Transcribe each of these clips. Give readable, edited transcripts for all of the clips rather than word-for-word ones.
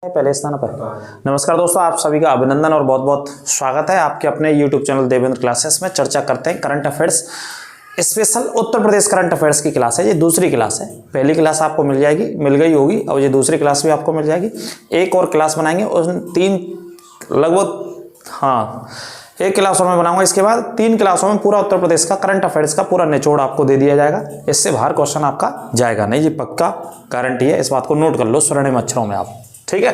पहले स्थान पर। नमस्कार दोस्तों, आप सभी का अभिनंदन और बहुत बहुत स्वागत है आपके अपने YouTube चैनल देवेंद्र क्लासेस में। चर्चा करते हैं current affairs, special Uttar Pradesh current affairs की क्लास है। ये दूसरी क्लास है, पहली क्लास आपको मिल गई होगी और ये दूसरी क्लास भी आपको मिल जाएगी। एक और क्लास बनाएंगे और एक क्लासों में बनाऊंगा। इसके बाद 3 क्लासों में पूरा उत्तर प्रदेश का करंट अफेयर्स का पूरा निचोड़ आपको दे दिया जाएगा। इससे बाहर क्वेश्चन आपका जाएगा नहीं, ये पक्का गारंटी है। इस बात को नोट कर लो स्वर्णिम अक्षरों में आप, ठीक है।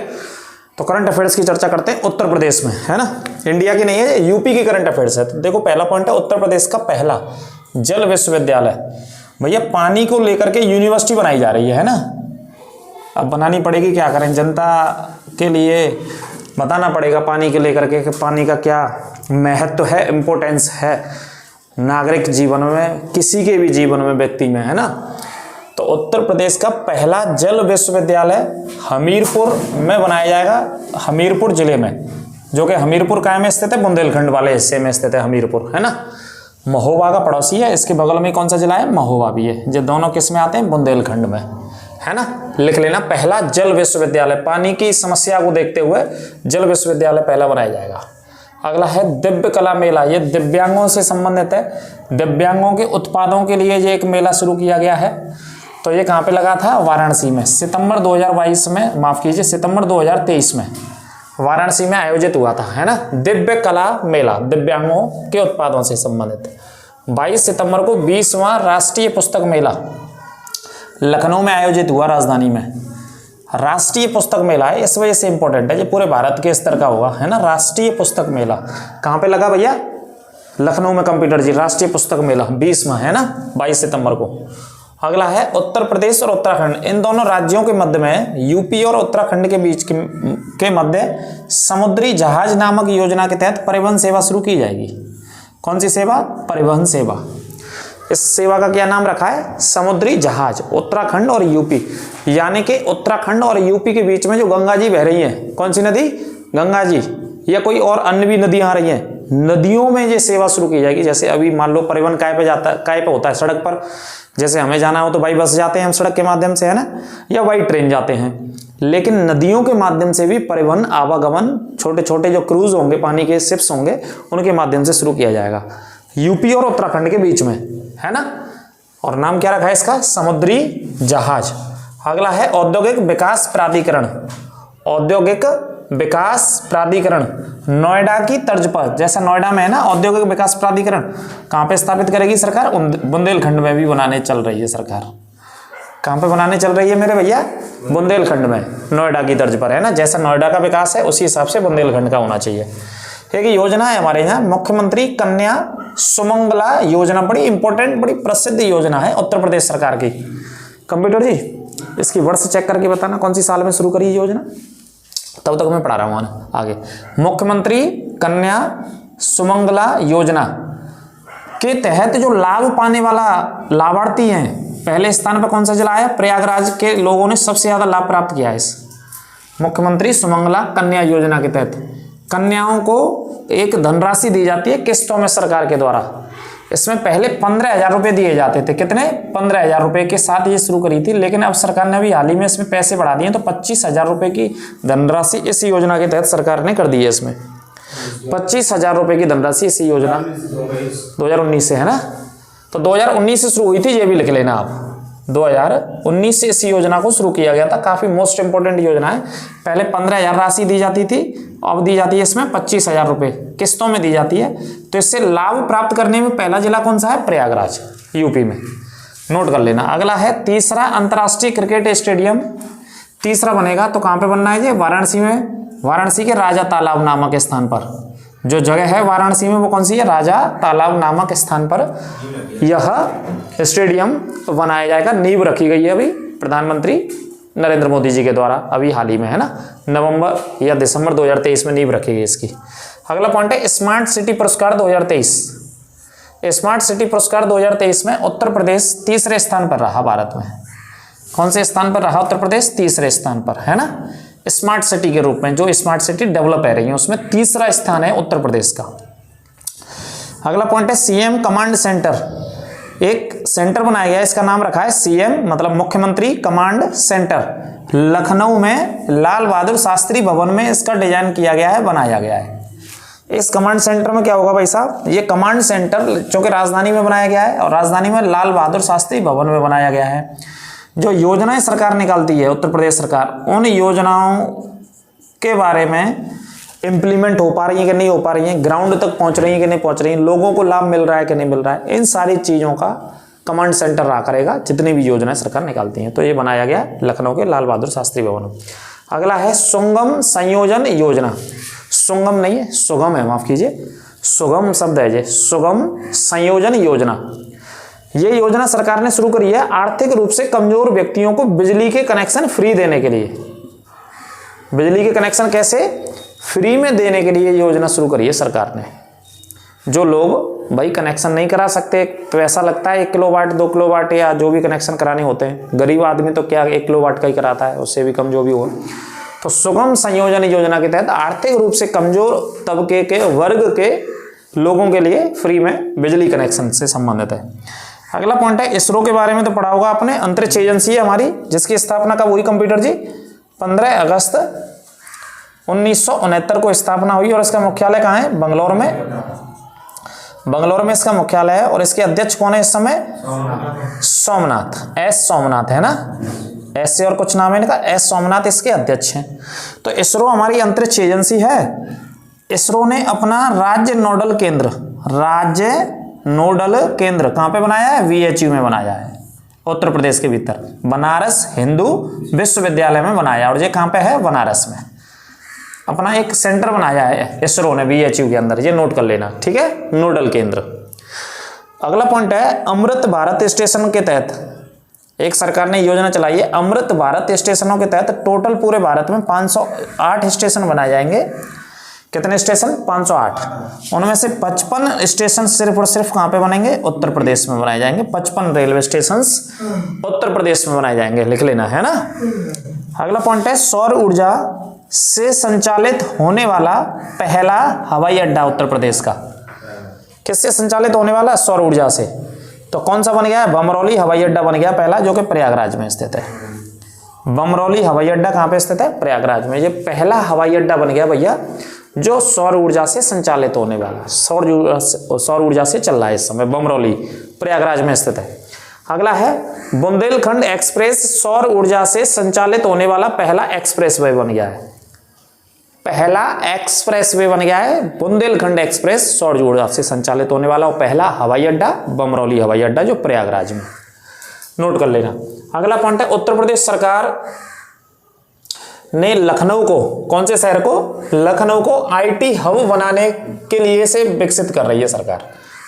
तो करंट अफेयर्स की चर्चा करते हैं उत्तर प्रदेश में, है ना। इंडिया की नहीं है, यूपी की करंट अफेयर्स है। तो देखो, पहला पॉइंट है उत्तर प्रदेश का पहला जल विश्वविद्यालय। भैया पानी को लेकर के यूनिवर्सिटी बनाई जा रही है ना। अब बनानी पड़ेगी, क्या करें, जनता के लिए बताना पड़ेगा पानी के लेकर के, पानी का क्या महत्व है, इम्पोर्टेंस है नागरिक जीवन में, किसी के भी जीवन में, व्यक्ति में, है ना। तो उत्तर प्रदेश का पहला जल विश्वविद्यालय हमीरपुर में बनाया जाएगा, हमीरपुर जिले में, जो कि हमीरपुर काय में स्थित है, बुंदेलखंड वाले हिस्से में स्थित है हमीरपुर, है ना। महोबा का पड़ोसी है, इसके बगल में कौन सा जिला है, महोबा भी है। जो दोनों किस में आते हैं, बुंदेलखंड में, है ना। लिख लेना, पहला जल विश्वविद्यालय, पानी की समस्या को देखते हुए जल विश्वविद्यालय पहला बनाया जाएगा। अगला है दिव्य कला मेला, ये दिव्यांगों से संबंधित है। दिव्यांगों के उत्पादों के लिए ये एक मेला शुरू किया गया है। तो ये कहाँ पे लगा था, वाराणसी में, सितंबर 2022 में, माफ कीजिए सितंबर 2023 में वाराणसी में आयोजित हुआ था, है ना। दिव्य कला मेला, दिव्यांगों के उत्पादों से संबंधित। 22 सितंबर को 20वां राष्ट्रीय पुस्तक मेला लखनऊ में आयोजित हुआ, राजधानी में। राष्ट्रीय पुस्तक मेला है, इस वजह से इंपॉर्टेंट है, ये पूरे भारत के स्तर का होगा, है ना। राष्ट्रीय पुस्तक मेला कहाँ पे लगा भैया, लखनऊ में, कंप्यूटर जी। राष्ट्रीय पुस्तक मेला 20वां, है ना, 22 सितंबर को। अगला है उत्तर प्रदेश और उत्तराखंड, इन दोनों राज्यों के मध्य में, यूपी और उत्तराखंड के बीच के मध्य समुद्री जहाज नामक योजना के तहत परिवहन सेवा शुरू की जाएगी। कौन सी सेवा, परिवहन सेवा। इस सेवा का क्या नाम रखा है, समुद्री जहाज। उत्तराखंड और यूपी, यानी कि उत्तराखंड और यूपी के बीच में जो गंगा जी बह रही है, कौन सी नदी, गंगा जी, या कोई और अन्य भी नदियां आ रही हैं, नदियों में ये सेवा शुरू की जाएगी। जैसे अभी मान लो परिवहन काय पे जाता है, काय पे होता है, सड़क पर। जैसे हमें जाना हो तो बाई बस जाते हैं हम सड़क के माध्यम से, है ना, या बाई ट्रेन जाते हैं। लेकिन नदियों के माध्यम से भी परिवहन आवागमन, छोटे छोटे जो क्रूज होंगे, पानी के शिप्स होंगे, उनके माध्यम से शुरू किया जाएगा यूपी और उत्तराखंड के बीच में, है ना। और नाम क्या रखा है इसका, समुद्री जहाज। अगला है औद्योगिक विकास प्राधिकरण। औद्योगिक विकास प्राधिकरण नोएडा की तर्ज पर, जैसा नोएडा में है ना औद्योगिक विकास प्राधिकरण, कहाँ पे स्थापित करेगी सरकार, बुंदेलखंड में भी बनाने चल रही है सरकार। कहाँ पे बनाने चल रही है मेरे भैया, बुंदेलखंड में, नोएडा की तर्ज पर, है ना। जैसा नोएडा का विकास है उसी हिसाब से बुंदेलखंड का होना चाहिए। एक योजना है हमारे यहाँ, मुख्यमंत्री कन्या सुमंगला योजना, बड़ी इंपॉर्टेंट, बड़ी प्रसिद्ध योजना है उत्तर प्रदेश सरकार की। कंप्यूटर जी इसकी वर्ष चेक करके बताना कौन सी साल में शुरू करी योजना, तब तक मैं पढ़ा रहा हूँ आगे। मुख्यमंत्री कन्या सुमंगला योजना के तहत जो लाभ पाने वाला लाभार्थी हैं, पहले स्थान पर कौन सा जिला है, प्रयागराज के लोगों ने सबसे ज्यादा लाभ प्राप्त किया है इस मुख्यमंत्री सुमंगला कन्या योजना के तहत। कन्याओं को एक धनराशि दी जाती है किस्तों में सरकार के द्वारा। इसमें पहले 15,000 रुपये दिए जाते थे, कितने, 15,000 रुपये के साथ ये शुरू करी थी। लेकिन अब सरकार ने अभी हाल ही में इसमें पैसे बढ़ा दिए, तो 25,000 रुपये की धनराशि इस योजना के तहत सरकार ने कर दी है। इसमें 25,000 रुपये की धनराशि इसी योजना 2019 से, है ना। तो 2019 से शुरू हुई थी, ये भी लिख लेना आप, 2019 से इस योजना को शुरू किया गया था। काफी मोस्ट इंपोर्टेंट योजना है। पहले 15,000 राशि दी जाती थी, अब दी जाती है इसमें 25,000 रुपये किस्तों में दी जाती है। तो इससे लाभ प्राप्त करने में पहला जिला कौन सा है, प्रयागराज, यूपी में, नोट कर लेना। अगला है तीसरा अंतर्राष्ट्रीय क्रिकेट स्टेडियम, तीसरा बनेगा तो कहाँ पे बनना है ये, वाराणसी में, वाराणसी के राजा तालाब नामक स्थान पर। जो जगह है वाराणसी में वो कौन सी है, राजा तालाब नामक स्थान पर यह स्टेडियम बनाया जाएगा। नींव रखी गई है अभी प्रधानमंत्री नरेंद्र मोदी जी के द्वारा, अभी हाल ही में, है ना, नवंबर या दिसंबर 2023 में नींव रखी गई इसकी। अगला पॉइंट है स्मार्ट सिटी पुरस्कार 2023। स्मार्ट सिटी पुरस्कार 2023 में उत्तर प्रदेश तीसरे स्थान पर रहा भारत में। कौन से स्थान पर रहा उत्तर प्रदेश, तीसरे स्थान पर, है ना। स्मार्ट सिटी के रूप में जो स्मार्ट सिटी डेवलप हो रही है उसमें तीसरा स्थान है उत्तर प्रदेश का। अगला पॉइंट है सीएम कमांड सेंटर। एक सेंटर बनाया गया है, इसका नाम रखा है सीएम मतलब मुख्यमंत्री कमांड सेंटर। लखनऊ में लाल बहादुर शास्त्री भवन में इसका डिजाइन किया गया है, बनाया गया है। इस कमांड सेंटर में क्या होगा भाई साहब, ये कमांड सेंटर चूंकि राजधानी में बनाया गया है और राजधानी में लाल बहादुर शास्त्री भवन में बनाया गया है। जो योजनाएं सरकार निकालती है उत्तर प्रदेश सरकार, उन योजनाओं के बारे में इम्प्लीमेंट हो पा रही है कि नहीं हो पा रही है, ग्राउंड तक पहुंच रही है कि नहीं पहुंच रही है, लोगों को लाभ मिल रहा है कि नहीं मिल रहा है, इन सारी चीज़ों का कमांड सेंटर रहा करेगा जितनी भी योजनाएं सरकार निकालती हैं। तो ये बनाया गया लखनऊ के लाल बहादुर शास्त्री भवन में। अगला है सुगम संयोजन योजना। सुगम नहीं है, सुगम है, माफ कीजिए, सुगम शब्द है ये, सुगम संयोजन योजना। ये योजना सरकार ने शुरू करी है आर्थिक रूप से कमजोर व्यक्तियों को बिजली के कनेक्शन फ्री देने के लिए। बिजली के कनेक्शन कैसे फ्री में देने के लिए योजना शुरू करी है सरकार ने। जो लोग भाई कनेक्शन नहीं करा सकते, पैसा लगता है 1 किलोवाट 2 किलोवाट या जो भी कनेक्शन कराने होते हैं, गरीब आदमी तो क्या 1 किलोवाट का ही कराता है, उससे भी कम जो भी हो। तो सुगम संयोजन योजना के तहत आर्थिक रूप से कमजोर तबके के वर्ग के लोगों के लिए फ्री में बिजली कनेक्शन से संबंधित है। अगला पॉइंट है इसरो के बारे में तो पढ़ा होगा आपने, अंतरिक्ष एजेंसी है हमारी, जिसकी स्थापना कब हुई कंप्यूटर जी, 15 अगस्त 1969 को स्थापना हुई और इसका मुख्यालय कहाँ है, बंगलौर में। बंगलौर में इसका मुख्यालय है और इसके अध्यक्ष कौन है इस समय, सोमनाथ, एस सोमनाथ है ना, एस से और कुछ नाम है इनका, एस सोमनाथ इसके अध्यक्ष हैं। तो इसरो हमारी अंतरिक्ष एजेंसी है। इसरो ने अपना राज्य नोडल केंद्र कहाँ पे बनाया है, VHU में बनाया है, उत्तर प्रदेश के भीतर, बनारस हिंदू विश्वविद्यालय में बनाया। और ये कहाँ पे है, बनारस में अपना एक सेंटर बनाया है इसरो ने VHU के अंदर, ये नोट कर लेना, ठीक है, नोडल केंद्र। अगला पॉइंट है अमृत भारत स्टेशन के तहत एक सरकार ने योजना चलाई है। अमृत भारत स्टेशनों के तहत टोटल पूरे भारत में 508 स्टेशन बनाए जाएंगे। कितने स्टेशन, 508। उनमें से 55 स्टेशन सिर्फ और सिर्फ कहाँ पे बनेंगे, उत्तर प्रदेश में बनाए जाएंगे। 55 रेलवे स्टेशन उत्तर प्रदेश में बनाए जाएंगे, लिख लेना है ना। अगला पॉइंट है सौर ऊर्जा से संचालित होने वाला पहला हवाई अड्डा उत्तर प्रदेश का। किससे संचालित होने वाला, सौर ऊर्जा से। तो कौन सा बन गया है, बमरौली हवाई अड्डा बन गया पहला, जो कि प्रयागराज में स्थित है। बमरौली हवाई अड्डा कहाँ पे स्थित है, प्रयागराज में। ये पहला हवाई अड्डा बन गया भैया जो सौर ऊर्जा से संचालित होने वाला, सौर ऊर्जा से चल रहा है इस समय, बमरौली प्रयागराज में स्थित है। अगला है बुंदेलखंड एक्सप्रेस सौर ऊर्जा से संचालित होने वाला पहला एक्सप्रेसवे बन गया है। पहला एक्सप्रेसवे बन गया है बुंदेलखंड एक्सप्रेस सौर ऊर्जा से संचालित होने वाला, और पहला हवाई अड्डा बमरौली हवाई अड्डा जो प्रयागराज में, नोट कर लेना। अगला पॉइंट है उत्तर प्रदेश सरकार ने लखनऊ को, कौन से शहर को, लखनऊ को IT हब बनाने के लिए से विकसित कर रही है सरकार।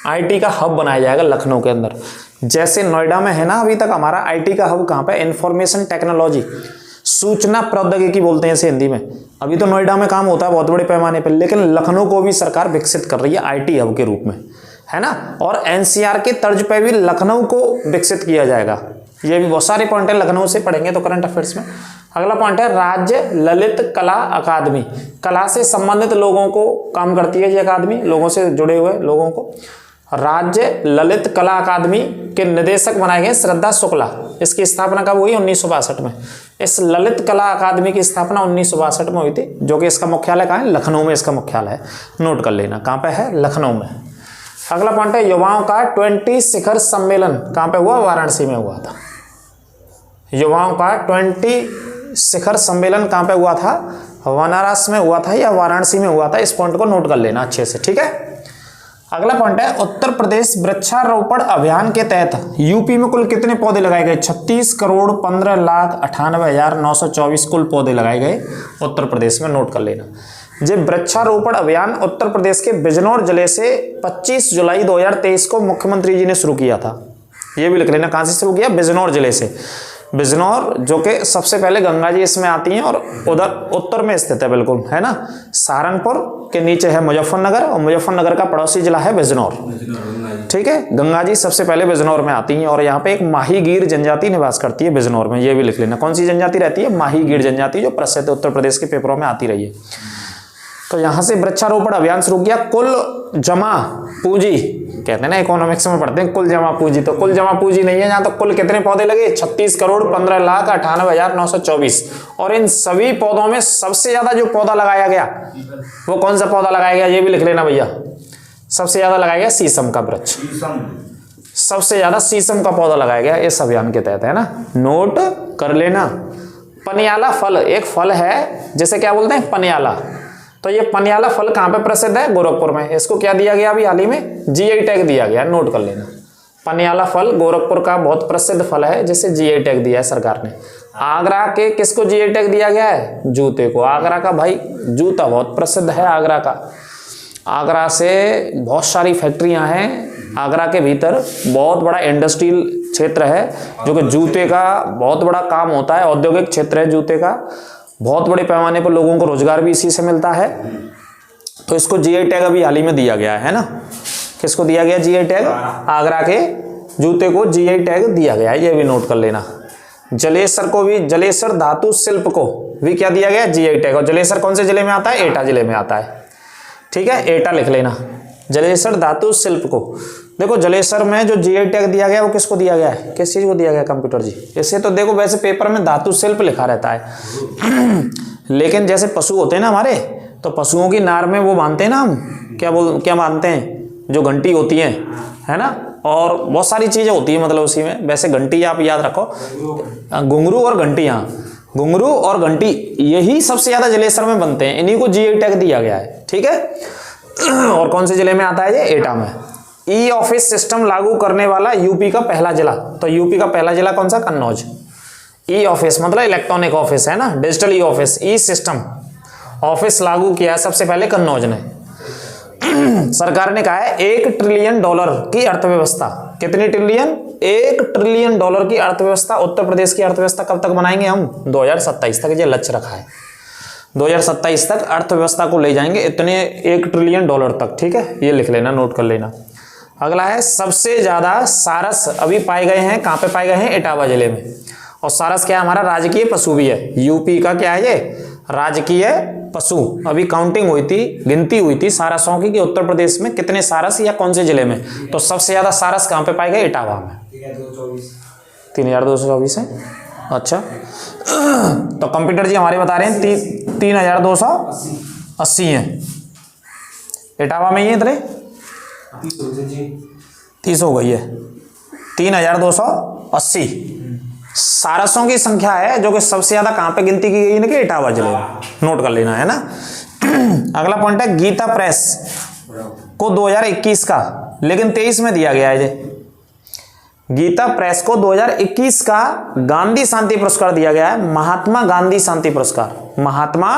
IT का हब बनाया जाएगा लखनऊ के अंदर, जैसे नोएडा में है ना अभी तक हमारा IT का हब। कहाँ पे, इंफॉर्मेशन टेक्नोलॉजी, सूचना प्रौद्योगिकी बोलते हैं इसे हिंदी में। अभी तो नोएडा में काम होता है बहुत बड़े पैमाने पर, लेकिन लखनऊ को भी सरकार विकसित कर रही है IT हब के रूप में, है ना। और NCR के तर्ज पे भी लखनऊ को विकसित किया जाएगा। ये भी बहुत सारे पॉइंट है, लखनऊ से पढ़ेंगे तो करंट अफेयर्स में। अगला पॉइंट है राज्य ललित कला अकादमी, कला से संबंधित लोगों को काम करती है ये अकादमी, लोगों से जुड़े हुए लोगों को। राज्य ललित कला अकादमी के निदेशक बनाए गए श्रद्धा शुक्ला। इसकी स्थापना कब हुई, 1962 में। इस ललित कला अकादमी की स्थापना 1962 में हुई थी, जो कि इसका मुख्यालय कहाँ है, लखनऊ में इसका मुख्यालय है, नोट कर लेना कहाँ पे है, लखनऊ में। अगला पॉइंट है युवाओं का 20 शिखर सम्मेलन कहाँ पे हुआ, वाराणसी में हुआ था। युवाओं का 20 शिखर सम्मेलन कहाँ पे हुआ था, बनारस में हुआ था या वाराणसी में हुआ था। इस पॉइंट को नोट कर लेना अच्छे से, ठीक है। अगला पॉइंट है उत्तर प्रदेश वृक्षारोपण अभियान के तहत यूपी में कुल कितने पौधे लगाए गए, 36,15,98,924 कुल पौधे लगाए गए उत्तर प्रदेश में, नोट कर लेना। ये वृक्षारोपण अभियान उत्तर प्रदेश के बिजनौर जिले से 25 जुलाई 2023 को मुख्यमंत्री जी ने शुरू किया था। ये भी लिख लेना, कहाँ से शुरू किया, बिजनौर जिले से। बिजनौर जो कि सबसे पहले गंगा जी इसमें आती हैं और उधर उत्तर में स्थित है, बिल्कुल, है ना। सहारनपुर के नीचे है मुजफ्फरनगर और मुजफ्फरनगर का पड़ोसी जिला है बिजनौर, ठीक है। गंगा जी सबसे पहले बिजनौर में आती हैं और यहाँ पे एक माही गीर जनजाति निवास करती है बिजनौर में। ये भी लिख लेना, कौन सी जनजाति रहती है, माही गीर जनजाति, जो प्रसिद्ध उत्तर प्रदेश के पेपरों में आती रही है। तो यहाँ से वृक्षारोपण अभियान शुरू किया। कुल जमा पूंजी कहते हैं ना इकोनॉमिक्स में पढ़ते हैं कुल जमा पूंजी, तो कुल जमा पूंजी नहीं है यहाँ, तो कुल कितने पौधे लगे 36,15,98,924। और इन सभी पौधों में सबसे ज्यादा जो पौधा लगाया गया वो कौन सा पौधा लगाया गया, ये भी लिख लेना भैया। सबसे ज्यादा लगाया गया शीशम का वृक्ष, सबसे ज्यादा शीशम का पौधा लगाया गया इस अभियान के तहत, है ना, नोट कर लेना। पनियाला फल एक फल है जिसे क्या बोलते हैं, पनियाला। तो ये पनियाला फल कहाँ पे प्रसिद्ध है, गोरखपुर में। इसको क्या दिया गया अभी हाल ही में, जीआई टैग दिया गया, नोट कर लेना। पनियाला फल गोरखपुर का बहुत प्रसिद्ध फल है जिसे जीआई टैग दिया है सरकार ने। आगरा के किसको जीआई टैग दिया गया है, जूते को। आगरा का भाई जूता बहुत प्रसिद्ध है आगरा का। आगरा से बहुत सारी फैक्ट्रियां हैं, आगरा के भीतर बहुत बड़ा इंडस्ट्रियल क्षेत्र है जो कि जूते का बहुत बड़ा काम होता है, औद्योगिक क्षेत्र है जूते का। बहुत बड़े पैमाने पर लोगों को रोजगार भी इसी से मिलता है। तो इसको जीआई टैग अभी हाल ही में दिया गया है ना। किसको दिया गया जीआई टैग, आगरा के जूते को जीआई टैग दिया गया है, ये भी नोट कर लेना। जलेसर को भी, जलेसर धातु शिल्प को भी क्या दिया गया, जीआई टैग। और जलेसर कौन से जिले में आता है, एटा जिले में आता है, ठीक है, एटा लिख लेना। जलेसर धातु शिल्प को, देखो जलेसर में जो जीआई टैग दिया गया वो किसको दिया गया है, किस चीज को दिया गया कंप्यूटर जी। इसे तो देखो वैसे पेपर में धातु शिल्प लिखा रहता है लेकिन जैसे पशु होते हैं ना हमारे, तो पशुओं की नार में वो बांधते हैं ना हम, क्या बांधते हैं, जो घंटी होती है ना, और बहुत सारी चीजें होती है मतलब उसी में। वैसे घंटी आप याद रखो, घुंघरू और घंटी, हाँ घुंघरू और घंटी यही सबसे ज्यादा जलेसर में बनते हैं, इन्हीं को जीआई टैग दिया गया है, ठीक है। और कौन से जिले में आता है ये, एटा में। ई ऑफिस सिस्टम लागू करने वाला यूपी का पहला जिला, तो यूपी का पहला जिला कौन सा, कन्नौज। ई ऑफिस मतलब इलेक्ट्रॉनिक ऑफिस है ना, डिजिटल ई ऑफिस, ई सिस्टम ऑफिस लागू किया है सबसे पहले कन्नौज ने। सरकार ने कहा है $1 ट्रिलियन की अर्थव्यवस्था, कितनी ट्रिलियन, $1 ट्रिलियन की अर्थव्यवस्था उत्तर प्रदेश की अर्थव्यवस्था कब तक बनाएंगे हम, 2027 तक, ये लक्ष्य रखा है। 2027 तक अर्थव्यवस्था को ले जाएंगे इतने $1 ट्रिलियन तक, ठीक है, ये लिख लेना, नोट कर लेना। अगला है सबसे ज्यादा सारस अभी पाए गए हैं, कहाँ पे पाए गए हैं, इटावा जिले में। और सारस क्या है, हमारा राजकीय पशु भी है, यूपी का क्या है ये, राजकीय पशु। अभी काउंटिंग हुई थी, गिनती हुई थी सारसों की कि उत्तर प्रदेश में कितने सारस या कौन से जिले में, तो सबसे ज्यादा सारस कहाँ पे पाए गए, इटावा में, 3224 है। अच्छा तो कंप्यूटर जी हमारे बता रहे हैं 3280 है इटावा में, ये इतने 30 हो गई है, 3280 सारसों की संख्या है, जो कि सबसे ज्यादा कहां पे गिनती की गई है कि इटावा जिले में, नोट कर लेना है ना। अगला पॉइंट है गीता प्रेस को 2021 का, लेकिन 23 में दिया गया है ये। गीता प्रेस को 2021 का गांधी शांति पुरस्कार दिया गया है, महात्मा गांधी शांति पुरस्कार, महात्मा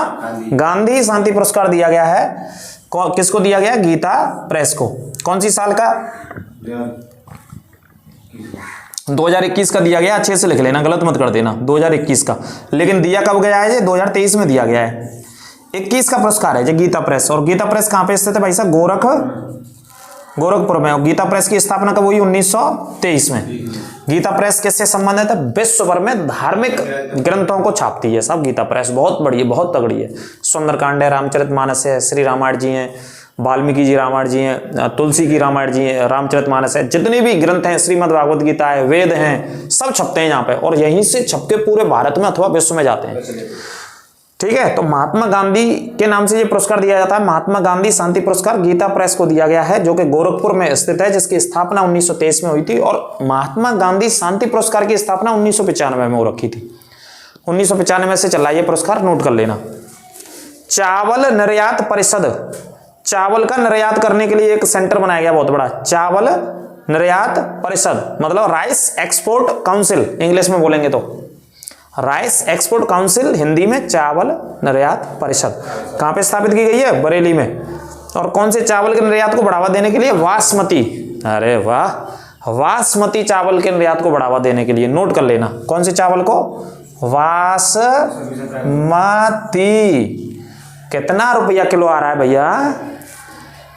गांधी शांति पुरस्कार दिया गया है। किसको दिया गया, गीता प्रेस को। कौन सी साल का, 2021 का दिया गया, अच्छे से लिख लेना, गलत मत कर देना, 2021 का। लेकिन दिया कब गया है, 2023 में दिया गया है। 21 का पुरस्कार है गीता प्रेस। और गीता प्रेस कहां पे स्थित है भाई साहब, गोरखपुर में। और गीता प्रेस की स्थापना कब हुई, 1923 में। गीता प्रेस किससे संबंधित है, विश्व भर में धार्मिक ग्रंथों को छापती है सब गीता प्रेस, बहुत बड़ी है, बहुत तगड़ी है। सुंदरकांड है, रामचरितमानस है, श्री रामायण जी हैं, वाल्मीकि जी रामायण जी हैं, तुलसी की रामायण जी हैं, रामचरितमानस है, जितने भी ग्रंथ हैं, श्रीमद् भागवत गीता है, वेद हैं, सब छपते हैं यहाँ पे, और यहीं से छपके पूरे भारत में अथवा विश्व में जाते हैं, ठीक है। तो महात्मा गांधी के नाम से ये पुरस्कार दिया जाता है, महात्मा गांधी शांति पुरस्कार गीता प्रेस को दिया गया है, जो कि गोरखपुर में स्थित है, जिसकी स्थापना 1923 में हुई थी। और महात्मा गांधी शांति पुरस्कार की स्थापना 1995 में हो रखी थी, 1995 से चला ये पुरस्कार, नोट कर लेना। चावल निर्यात परिषद, चावल का निर्यात करने के लिए एक सेंटर बनाया गया बहुत बड़ा, चावल निर्यात परिषद मतलब राइस एक्सपोर्ट काउंसिल, इंग्लिश में बोलेंगे तो राइस एक्सपोर्ट काउंसिल, हिंदी में चावल निर्यात परिषद। कहां पे स्थापित की गई है, बरेली में। और कौन से चावल के निर्यात को बढ़ावा देने के लिए, बासमती, अरे वाह, बासमती चावल के निर्यात को बढ़ावा देने के लिए, नोट कर लेना। कौन से चावल को, बासमती। कितना रुपया किलो आ रहा है भैया,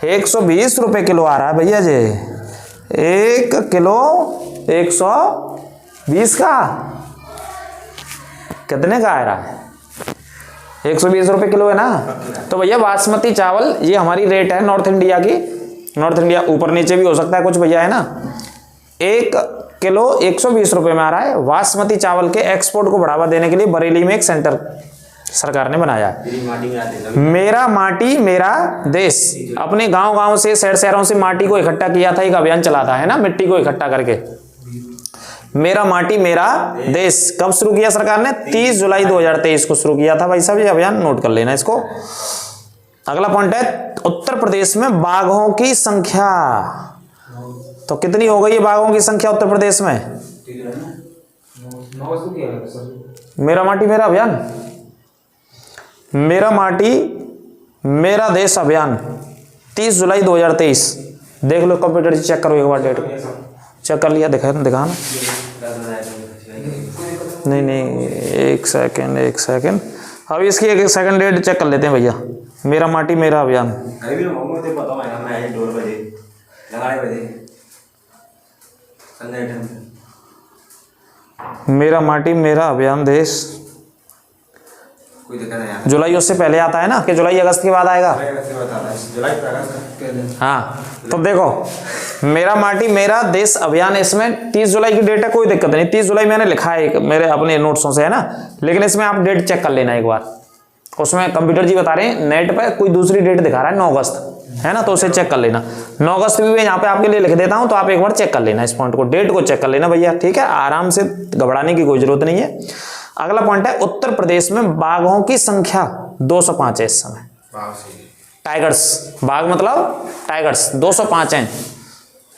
120 रुपए किलो आ रहा है भैया जी, 1 किलो 120 का, कितने का आ रहा है, 120 रुपए किलो है ना। तो भैया बासमती चावल ये हमारी रेट है नॉर्थ इंडिया की, नॉर्थ इंडिया, ऊपर नीचे भी हो सकता है कुछ भैया, है ना। 1 किलो 120 रुपए में आ रहा है। बासमती चावल के एक्सपोर्ट को बढ़ावा देने के लिए बरेली में एक सेंटर सरकार ने बनाया है। मेरा माटी मेरा देश, अपने गांव गांव से, शहर शहरों से माटी को इकट्ठा किया था, एक अभियान चलाता है ना, मिट्टी को इकट्ठा करके। मेरा माटी मेरा देश कब शुरू किया सरकार ने? 30 जुलाई 2023 को शुरू किया था भाई साहब, ये अभियान नोट कर लेना इसको। अगला पॉइंट है, उत्तर प्रदेश में बाघों की संख्या, तो कितनी हो गई है बाघों की संख्या उत्तर प्रदेश में? मेरा माटी मेरा अभियान, मेरा माटी मेरा देश अभियान 30 जुलाई 2023। देख लो कंप्यूटर से, चेक करो एक बार डेट, चेक कर लिया? दिखा ना? नहीं, एक सेकंड, अब इसकी एक सेकंड डेट चेक कर लेते हैं भैया। मेरा माटी मेरा अभियान, मेरा माटी मेरा अभियान देश, जुलाई उससे पहले आता है ना, कि जुलाई अगस्त के बाद आएगा? हाँ, तो देखो मेरा माटी मेरा देश अभियान, इसमें 30 जुलाई की डेट है, कोई दिक्कत नहीं। 30 जुलाई मैंने लिखा है मेरे अपने नोट्सों से, है ना, लेकिन इसमें आप डेट चेक कर लेना एक बार। उसमें कंप्यूटर जी बता रहे हैं नेट पे कोई दूसरी डेट दिखा रहा है 9 अगस्त, है ना, तो उसे चेक कर लेना। 9 अगस्त भी मैं यहाँ पे आपके लिए लिख देता हूँ, तो आप एक बार चेक कर लेना इस पॉइंट को, डेट को चेक कर लेना भैया, ठीक है। आराम से, घबराने की कोई जरूरत नहीं है। अगला पॉइंट है, उत्तर प्रदेश में बाघों की संख्या 205 है इस समय। टाइगर्स, बाघ मतलब टाइगर्स 205 हैं।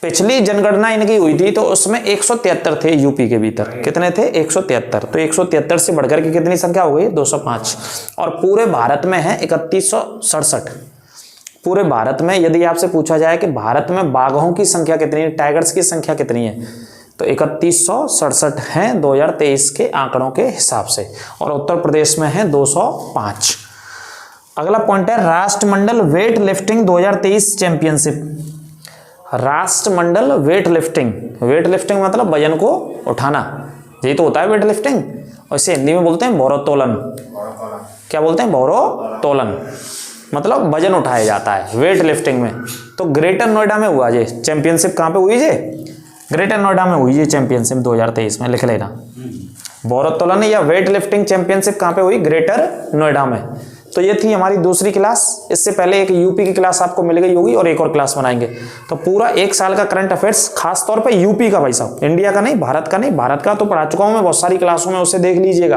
पिछली जनगणना इनकी हुई थी तो उसमें 173 थे यूपी के भीतर। कितने थे? 173। तो 173 से बढ़कर के कितनी संख्या हो गई? 205। और पूरे भारत में है 3167। पूरे भारत में यदि आपसे पूछा जाए कि भारत में बाघों की संख्या कितनी है, टाइगर्स की संख्या कितनी है, तो 3167 हैं 2023 के आंकड़ों के हिसाब से, और उत्तर प्रदेश में है 205। अगला पॉइंट है, राष्ट्रमंडल वेट लिफ्टिंग 2023 चैंपियनशिप। राष्ट्रमंडल वेट लिफ्टिंग, वेट लिफ्टिंग मतलब वजन को उठाना, यही तो होता है वेट लिफ्टिंग, और इसे हिंदी में बोलते हैं भारोत्तोलन। क्या बोलते हैं? भारोत्तोलन, मतलब वजन उठाया जाता है वेट लिफ्टिंग में। तो ग्रेटर नोएडा में हुआ ये चैंपियनशिप। कहाँ पे हुई ये? ग्रेटर नोएडा में हुई ये चैंपियनशिप 2023 में, लिख लेना। भारोत्तोलन या वेट लिफ्टिंग चैंपियनशिप कहाँ पे हुई? ग्रेटर नोएडा में। तो ये थी हमारी दूसरी क्लास। इससे पहले एक यूपी की क्लास आपको मिल गई होगी और एक और क्लास बनाएंगे। तो पूरा 1 साल का करंट अफेयर्स, खास तौर पे यूपी का भाई साहब, इंडिया का नहीं, भारत का नहीं। भारत का तो पढ़ा चुका हूं मैं बहुत सारी क्लासों में, उसे देख लीजिएगा,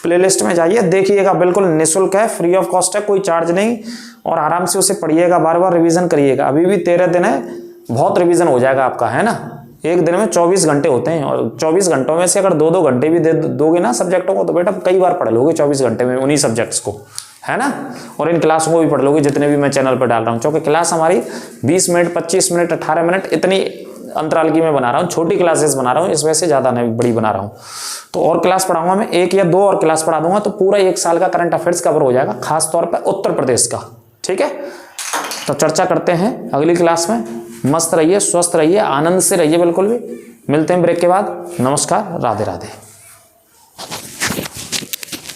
प्लेलिस्ट में जाइए देखिएगा, बिल्कुल निःशुल्क है, फ्री ऑफ कॉस्ट है, कोई चार्ज नहीं, और आराम से उसे पढ़िएगा, बार बार रिविजन करिएगा। अभी भी 13 दिन है, बहुत रिविजन हो जाएगा आपका, है ना। एक दिन में 24 घंटे होते हैं, और 24 घंटों में से अगर 2-2 घंटे भी दे दोगे ना सब्जेक्टों को, तो बेटा कई बार पढ़ लोगे 24 घंटे में उन्हीं सब्जेक्ट्स को, है ना। और इन क्लासों को भी पढ़ लोगे जितने भी मैं चैनल पर डाल रहा हूँ, क्योंकि क्लास हमारी 20 मिनट, 25 मिनट, 18 मिनट इतनी अंतराल की मैं बना रहा हूँ, छोटी क्लासेस बना रहा हूँ, इस वजह से ज़्यादा नहीं बड़ी बना रहा हूँ। तो और क्लास पढ़ाऊंगा मैं, 1 या 2 और क्लास पढ़ा दूंगा, तो पूरा 1 साल का करंट अफेयर्स कवर हो जाएगा, खासतौर पर उत्तर प्रदेश का, ठीक है। तो चर्चा करते हैं अगली क्लास में। मस्त रहिए, स्वस्थ रहिए, आनंद से रहिए, बिल्कुल भी। मिलते हैं ब्रेक के बाद। नमस्कार, राधे राधे।